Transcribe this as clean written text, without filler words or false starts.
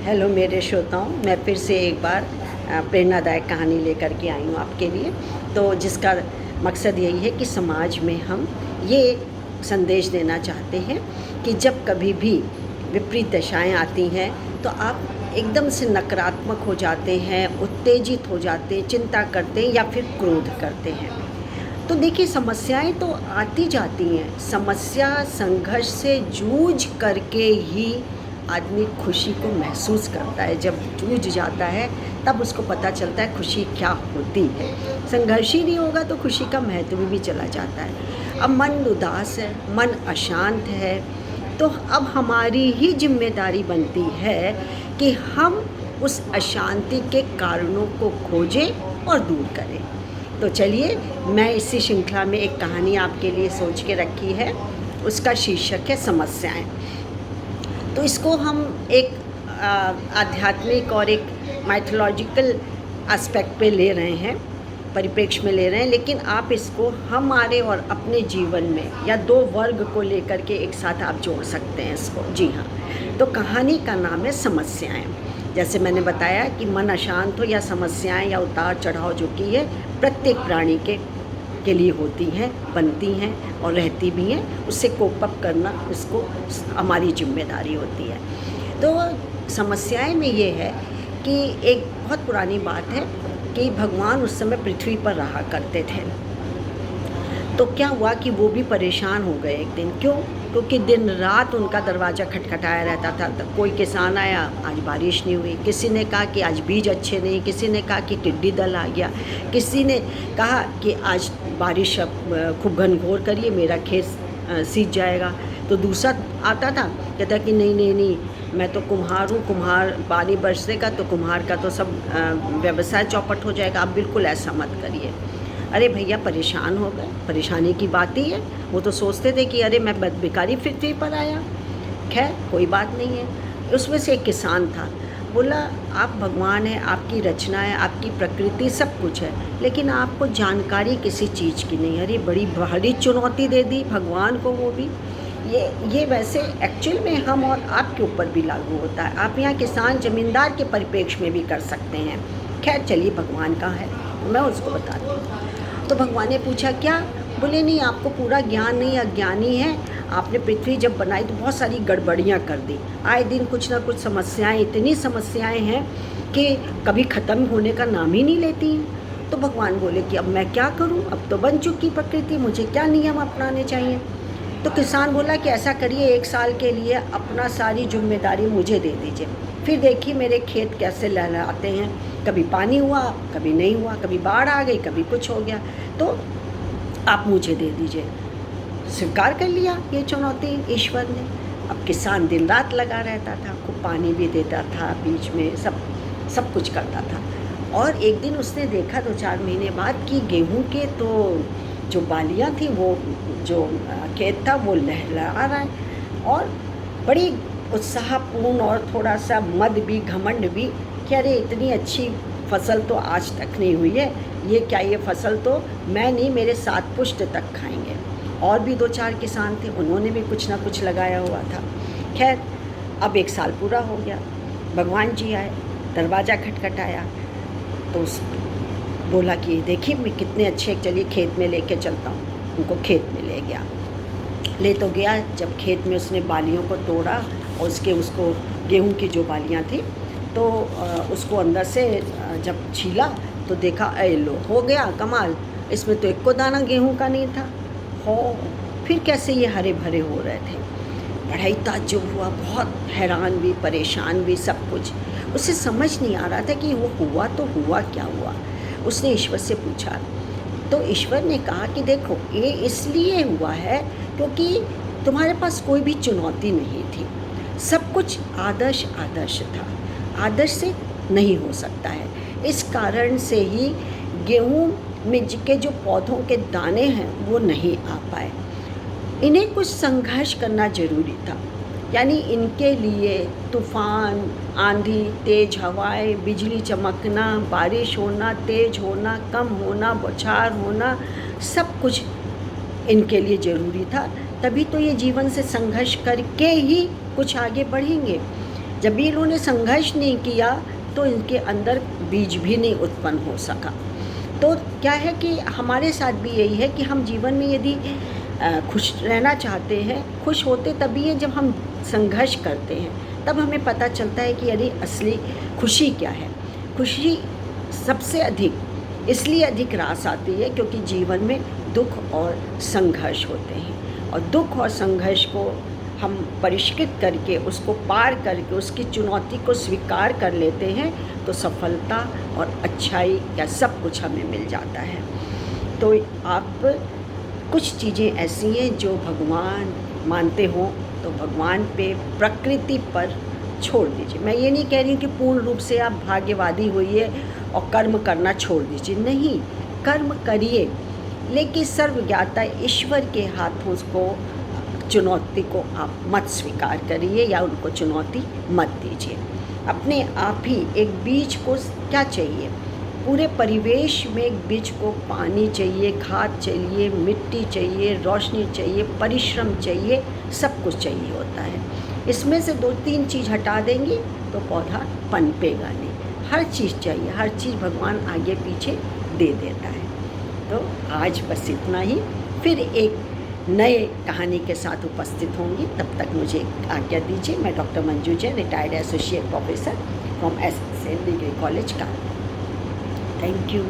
Hello मेरे श्रोताओं, मैं फिर से एक बार प्रेरणादायक कहानी लेकर के आई हूँ आपके लिए। तो जिसका मकसद यही है कि समाज में हम ये संदेश देना चाहते हैं कि जब कभी भी विपरीत दशाएं आती हैं तो आप एकदम से नकारात्मक हो जाते हैं, उत्तेजित हो जाते हैं, चिंता करते हैं या फिर क्रोध करते हैं। तो देखिए, समस्याएं तो आती जाती हैं। समस्या संघर्ष से जूझ करके ही आदमी खुशी को महसूस करता है। जब जूझ जाता है तब उसको पता चलता है खुशी क्या होती है। संघर्ष ही नहीं होगा तो खुशी का महत्व भी चला जाता है। अब मन उदास है, मन अशांत है, तो अब हमारी ही जिम्मेदारी बनती है कि हम उस अशांति के कारणों को खोजें और दूर करें। तो चलिए, मैं इसी श्रृंखला में एक कहानी आपके लिए सोच के रखी है। उसका शीर्षक है समस्याएं। तो इसको हम एक आध्यात्मिक और एक माइथोलॉजिकल एस्पेक्ट पे ले रहे हैं, परिप्रेक्ष्य में ले रहे हैं, लेकिन आप इसको हमारे और अपने जीवन में या दो वर्ग को लेकर के एक साथ आप जोड़ सकते हैं इसको। जी हाँ, तो कहानी का नाम है समस्याएं। जैसे मैंने बताया कि मन अशांत हो या समस्याएं या उतार चढ़ाव जो कि है प्रत्येक प्राणी के लिए होती हैं, बनती हैं और रहती भी हैं। उससे कोप अप करना इसको हमारी जिम्मेदारी होती है। तो समस्याएं में ये है कि एक बहुत पुरानी बात है कि भगवान उस समय पृथ्वी पर रहा करते थे। तो क्या हुआ कि वो भी परेशान हो गए एक दिन। क्यों? क्योंकि दिन रात उनका दरवाज़ा खटखटाया रहता था। तो कोई किसान आया, आज बारिश नहीं हुई। किसी ने कहा कि आज बीज अच्छे नहीं, किसी ने कहा कि टिड्डी दल आ गया, किसी ने कहा कि आज बारिश खूब घनघोर करिए, मेरा खेत सींच जाएगा। तो दूसरा आता था, कहता कि नहीं नहीं नहीं, मैं तो कुम्हार हूँ, कुम्हार पानी बरसेगा तो कुम्हार का तो सब व्यवसाय चौपट हो जाएगा, आप बिल्कुल ऐसा मत करिए। अरे भैया, परेशान हो गए, परेशानी की बात ही है। वो तो सोचते थे कि अरे मैं बेकारी पृथ्वी पर आया। खैर कोई बात नहीं है। उसमें से एक किसान था, बोला आप भगवान हैं, आपकी रचना है, आपकी प्रकृति सब कुछ है, लेकिन आपको जानकारी किसी चीज़ की नहीं। अरे बड़ी भारी चुनौती दे दी भगवान को। वो भी ये वैसे एक्चुअल में हम और आपके ऊपर भी लागू होता है। आप यहाँ किसान जमींदार के परिप्रेक्ष्य में भी कर सकते हैं। खैर चलिए, भगवान का है, मैं उसको बताती हूँ। तो भगवान ने पूछा क्या? बोले नहीं, आपको पूरा ज्ञान नहीं, अज्ञानी है। आपने पृथ्वी जब बनाई तो बहुत सारी गड़बड़ियाँ कर दी। आए दिन कुछ ना कुछ समस्याएं, इतनी समस्याएं हैं कि कभी ख़त्म होने का नाम ही नहीं लेती हैं। तो भगवान बोले कि अब मैं क्या करूं, अब तो बन चुकी प्रकृति, मुझे क्या नियम अपनाने चाहिए। तो किसान बोला कि ऐसा करिए, 1 साल के लिए अपना सारी जिम्मेदारी मुझे दे दीजिए, फिर देखिए मेरे खेत कैसे लहलहाते हैं। कभी पानी हुआ, कभी नहीं हुआ, कभी बाढ़ आ गई, कभी कुछ हो गया, तो आप मुझे दे दीजिए। स्वीकार कर लिया ये चुनौती ईश्वर ने। अब किसान दिन रात लगा रहता था, खूब पानी भी देता था, बीच में सब कुछ करता था। और एक दिन उसने देखा 2-4 महीने बाद कि गेहूं के तो जो बालियां थी, वो जो खेत था वो लहलहा रहा है, और बड़ी उत्साहपूर्ण और थोड़ा सा मद भी, घमंड भी कि अरे इतनी अच्छी फसल तो आज तक नहीं हुई है। ये क्या, ये फसल तो मैं नहीं, मेरे 7 पुश्त तक खाएंगे। और भी 2-4 किसान थे, उन्होंने भी कुछ ना कुछ लगाया हुआ था। खैर अब 1 साल पूरा हो गया। भगवान जी आए, दरवाज़ा खटखटाया, तो बोला कि देखिए मैं कितने अच्छे, चलिए खेत में लेके चलता हूँ। उनको खेत में ले गया। ले तो गया, जब खेत में उसने बालियों को तोड़ा और उसको गेहूं की जो बालियां थी, तो उसको अंदर से जब छीला तो देखा, ऐ लो, हो गया कमाल, इसमें तो 1 को दाना गेहूं का नहीं था। हो, फिर कैसे ये हरे भरे हो रहे थे। बड़ा ही ताज्जुब हुआ, बहुत हैरान भी, परेशान भी, सब कुछ। उसे समझ नहीं आ रहा था कि वो हुआ तो हुआ क्या हुआ। उसने ईश्वर से पूछा, तो ईश्वर ने कहा कि देखो, ये इसलिए हुआ है क्योंकि तुम्हारे पास कोई भी चुनौती नहीं थी, सब कुछ आदर्श था, आदर्श से नहीं हो सकता है। इस कारण से ही गेहूं में के जो पौधों के दाने हैं वो नहीं आ पाए। इन्हें कुछ संघर्ष करना जरूरी था, यानी इनके लिए तूफान, आंधी, तेज हवाएं, बिजली चमकना, बारिश होना, तेज होना, कम होना, बौछार होना, सब कुछ इनके लिए ज़रूरी था। तभी तो ये जीवन से संघर्ष करके ही कुछ आगे बढ़ेंगे। जब भी इन्होंने संघर्ष नहीं किया तो इनके अंदर बीज भी नहीं उत्पन्न हो सका। तो क्या है कि हमारे साथ भी यही है कि हम जीवन में यदि खुश रहना चाहते हैं, खुश होते तभी है जब हम संघर्ष करते हैं, तब हमें पता चलता है कि अरे असली खुशी क्या है। खुशी सबसे अधिक इसलिए अधिक रास आती है क्योंकि जीवन में दुख और संघर्ष होते हैं, और दुख और संघर्ष को हम परिष्कृत करके, उसको पार करके, उसकी चुनौती को स्वीकार कर लेते हैं तो सफलता और अच्छाई या सब कुछ हमें मिल जाता है। तो आप कुछ चीज़ें ऐसी हैं जो भगवान मानते हो तो भगवान पे, प्रकृति पर छोड़ दीजिए। मैं ये नहीं कह रही हूँ कि पूर्ण रूप से आप भाग्यवादी होइए और कर्म करना छोड़ दीजिए, नहीं, कर्म करिए, लेकिन सर्वज्ञाता ईश्वर के हाथों उसको, चुनौती को आप मत स्वीकार करिए या उनको चुनौती मत दीजिए। अपने आप ही एक बीज को क्या चाहिए, पूरे परिवेश में एक बीज को पानी चाहिए, खाद चाहिए, मिट्टी चाहिए, रोशनी चाहिए, परिश्रम चाहिए, सब कुछ चाहिए होता है। इसमें से 2-3 चीज़ हटा देंगे तो पौधा पनपेगा नहीं। हर चीज़ चाहिए, हर चीज़ भगवान आगे पीछे दे देता है। तो आज बस इतना ही, फिर एक नए कहानी के साथ उपस्थित होंगी। तब तक मुझे आज्ञा दीजिए। मैं doctor Manju Jain, retired associate professor from SN degree college का। Thank you.